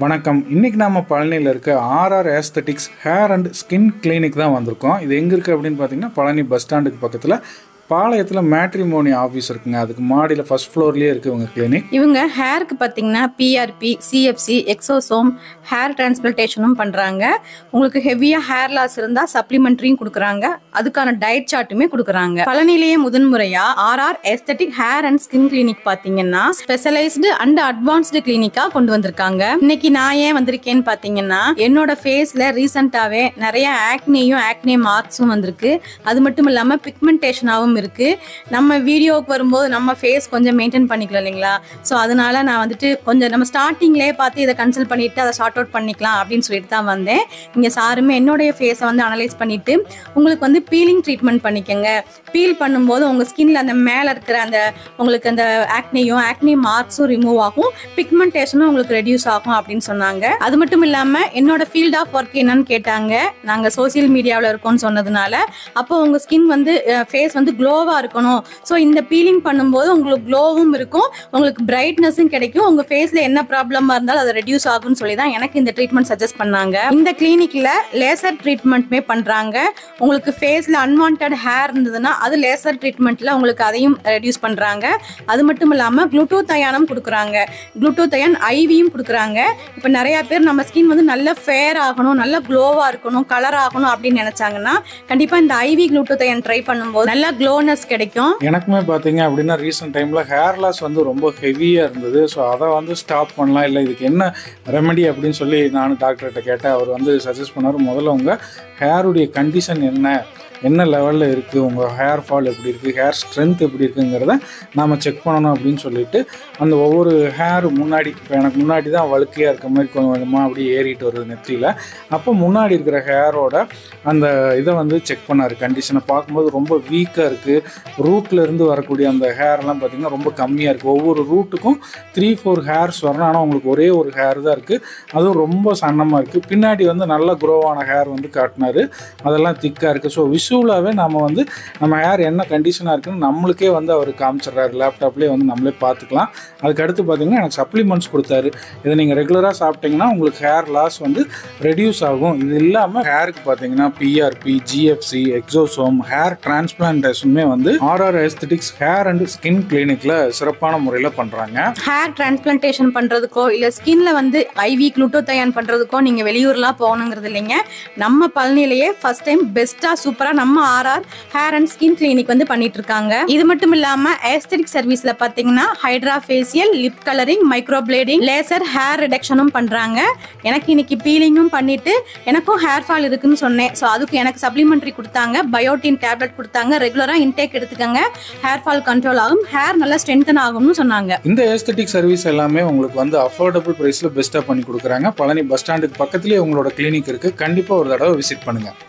வணக்கம். இன்னைக்கு நாம பழனியில் இருக்க RR aesthetics hair and skin clinic தான் வந்திருக்கோம். இது எங்கே இருக்குது அப்படின்னு பார்த்தீங்கன்னா பழனி பஸ் ஸ்டாண்டுக்கு பக்கத்தில் பாளையத்தில் மேட்ரிமோனி ஆஃபீஸ் இருக்குங்க. அதுக்கு மாடியில் ஃபர்ஸ்ட் ஃப்ளோர்லேயே இருக்குது இவங்க கிளினிக். இவங்க ஹேருக்கு பார்த்தீங்கன்னா பிஆர்பி, சிஎஃப்சி, எக்ஸோசோம், ஹேர் டிரான்ஸ்பிளான்டேஷனும் பண்ணுறாங்க. உங்களுக்கு ஹெவியாக ஹேர் லாஸ் இருந்தால் சப்ளிமெண்ட்ரியும் கொடுக்குறாங்க. அதுக்கான டயட் சார்ட்டுமே கொடுக்குறாங்க. பழனிலேயே முதன்முறையாக RR aesthetic hair and skin clinic பார்த்தீங்கன்னா ஸ்பெஷலைஸ்டு அண்ட் அட்வான்ஸ்டு கிளினிக்காக கொண்டு வந்திருக்காங்க. இன்னைக்கு நான் ஏன் வந்திருக்கேன்னு பார்த்தீங்கன்னா என்னோட ஃபேஸில் ரீசெண்டாகவே நிறைய ஆக்னே மார்க்ஸும் வந்திருக்கு. அது மட்டும் இல்லாமல் பிக்மெண்டேஷனாகவும் இருக்கு. நம்ம வீடியோவுக்கு வரும்போது நம்ம ஃபேஸ் கொஞ்சம் மெயின்டைன் பண்ணிக்கலாம் இல்லைங்களா? ஸோ அதனால நான் வந்துட்டு கொஞ்சம் நம்ம ஸ்டார்டிங்லேயே பார்த்து இதை கன்சல்ட் பண்ணிட்டு அதை ஷார்ட் அவுட் பண்ணிக்கலாம் அப்படின்னு சொல்லிட்டு தான் வந்தேன். இங்கே சாருமே என்னுடைய ஃபேஸை வந்து அனலைஸ் பண்ணிட்டு உங்களுக்கு வந்து பீலிங் ட்ரீட்மெண்ட் பண்ணிக்கோங்க. பீல் பண்ணும்போது உங்கள் ஸ்கின்ல அந்த மேலே இருக்கிற அந்த உங்களுக்கு அந்த ஆக்னே மார்க்ஸும் ரிமூவ் ஆகும், பிக்மெண்டேஷனும் உங்களுக்கு ரெடியூஸ் ஆகும் அப்படின்னு சொன்னாங்க. அது மட்டும் இல்லாமல் என்னோட ஃபீல்ட் ஆஃப் ஒர்க் என்னன்னு கேட்டாங்க. நாங்கள் சோசியல் மீடியாவில் இருக்கோம்னு சொன்னதுனால அப்போ உங்கள் ஸ்கின் வந்து ஃபேஸ் வந்து க்ளோவாக இருக்கணும். ஸோ இந்த பீலிங் பண்ணும்போது உங்களுக்கு க்ளோவும் இருக்கும், உங்களுக்கு பிரைட்னஸும் கிடைக்கும், உங்கள் ஃபேஸில் என்ன ப்ராப்ளமாக இருந்தாலும் அது ரெடியூஸ் ஆகும்னு சொல்லி தான் எனக்கு இந்த ட்ரீட்மெண்ட் சஜஸ்ட் பண்ணாங்க. இந்த கிளினிக்கில் லேசர் ட்ரீட்மெண்ட்மே பண்ணுறாங்க. உங்களுக்கு ஃபேஸில் அன்வான்ட் ஹேர் இருந்ததுன்னா அது லேசர் ட்ரீட்மெண்ட்டில் உங்களுக்கு அதையும் ரெடியூஸ் பண்ணுறாங்க. அது மட்டும் இல்லாமல் குளுட்டோதயானும் கொடுக்குறாங்க. குளுட்டோதயான் ஐவியும் கொடுக்குறாங்க. இப்போ நிறையா பேர் நம்ம ஸ்கின் வந்து நல்ல ஃபேர் ஆகணும், நல்ல க்ளோவாக இருக்கணும், கலர் ஆகணும் அப்படின்னு நினச்சாங்கன்னா கண்டிப்பாக இந்த ஐவி குளுட்டோதயான் ட்ரை பண்ணும்போது நல்ல க்ளோனஸ் கிடைக்கும். எனக்குமே பார்த்தீங்க அப்படின்னா ரீசெண்ட் டைமில் ஹேர் லாஸ் வந்து ரொம்ப ஹெவியாக இருந்தது. ஸோ அதை வந்து ஸ்டாப் பண்ணலாம், இல்லை இதுக்கு என்ன ரெமெடி அப்படின்னு சொல்லி நானும் டாக்டர்கிட்ட கேட்டேன். அவர் வந்து சஜஸ்ட் பண்ணார், முதல்ல உங்கள் ஹேருடைய கண்டிஷன் என்ன லெவலில் இருக்குது, உங்கள் ஹேர் ஃபால் எப்படி இருக்குது, ஹேர் ஸ்ட்ரென்த் எப்படி இருக்குங்கிறத நாம் செக் பண்ணணும் அப்படின்னு சொல்லிட்டு அந்த ஒவ்வொரு ஹேரு முன்னாடி, இப்போ எனக்கு முன்னாடி தான் வழுக்கையாக இருக்க மாதிரி கொஞ்சம் கொஞ்சமாக அப்படியே ஏறிட்டு வருது நெத்தியில். அப்போ முன்னாடி இருக்கிற ஹேரோட அந்த இதை வந்து செக் பண்ணார். கண்டிஷனை பார்க்கும்போது ரொம்ப வீக்காக இருக்குது. ரூட்லேருந்து வரக்கூடிய அந்த ஹேர்லாம் பார்த்திங்கன்னா ரொம்ப கம்மியாக இருக்குது. ஒவ்வொரு ரூட்டுக்கும் 3-4 ஹேர்ஸ் வரணும். ஆனால் உங்களுக்கு ஒரே ஒரு ஹேர் தான் இருக்குது, அதுவும் ரொம்ப சன்னமாக இருக்குது. பின்னாடி வந்து நல்ல குரோவான ஹேர் வந்து காட்டினார், அதெல்லாம் திக்காக இருக்குது. ஸோ விஷுவலாகவே நம்ம ஹேர் என்ன கண்டிஷனாக இருக்குன்னு நம்மளுக்கே வந்து அவர் காமிச்சிட்றாரு. லேப்டாப்லேயே வந்து நம்மளே பார்த்துக்கலாம். அதுக்கடுத்து பார்த்திங்கன்னா எனக்கு சப்ளிமெண்ட்ஸ் கொடுத்தாரு. இதை நீங்கள் ரெகுலராக சாப்பிட்டிங்கன்னா உங்களுக்கு ஹேர் லாஸ் வந்து ரெடியூஸ் ஆகும். இது இல்லாமல் ஹேருக்கு பார்த்தீங்கன்னா பிஆர்பி, ஜிஎஃப்சி, எக்ஸோசோம், ஹேர் டிரான்ஸ்பிளான்டேஷனுமே வந்து RR aesthetics hair and skin கிளினிக்கில் சிறப்பான முறையில் பண்ணுறாங்க. ஹேர் டிரான்ஸ்பிளான்டேஷன் பண்ணுறதுக்கோ இல்லை ஸ்கின்ல வந்து ஐவி குளுட்டோதயான் பண்ணுறதுக்கோ நீங்கள் வெளியூர்லாம் போகணுங்கிறது இல்லைங்க. நம்ம பழனிலேயே ஃபர்ஸ்ட் டைம் பெஸ்ட்டாக சூப்பராக நம்ம RR hair and skin clinic வந்து பண்ணிட்டு இருக்காங்க. இது மட்டும் இல்லாமல் ஏஸ்தெட்டிக் சர்வீஸில் பார்த்தீங்கன்னா hydra facial, lip colouring, micro blading, laser hair ரிடக்ஷனும் பண்ணுறாங்க. எனக்கு இன்னைக்கு பீலிங்கும் பண்ணிட்டு எனக்கும் ஹேர் ஃபால் இருக்குன்னு சொன்னேன். ஸோ அதுக்கு எனக்கு சப்ளிமெண்ட்ரி கொடுத்தாங்க, பயோட்டின் டேப்லெட் கொடுத்தாங்க. ரெகுலராக இன்டேக் எடுத்துக்கங்க, ஹேர் ஃபால் கண்ட்ரோல் ஆகும், ஹேர் நல்லா ஸ்ட்ரென்தன் ஆகும்னு சொன்னாங்க. இந்த ஏஸ்தெட்டிக் சர்வீஸ் எல்லாமே உங்களுக்கு வந்து அஃபோர்டபுள் ப்ரைஸில் பெஸ்ட்டாக பண்ணி கொடுக்குறாங்க. பழனி பஸ் ஸ்டாண்டுக்கு பக்கத்துலேயே உங்களோட கிளினிக் இருக்குது. கண்டிப்பாக ஒரு தடவை விசிட் பண்ணுங்கள்.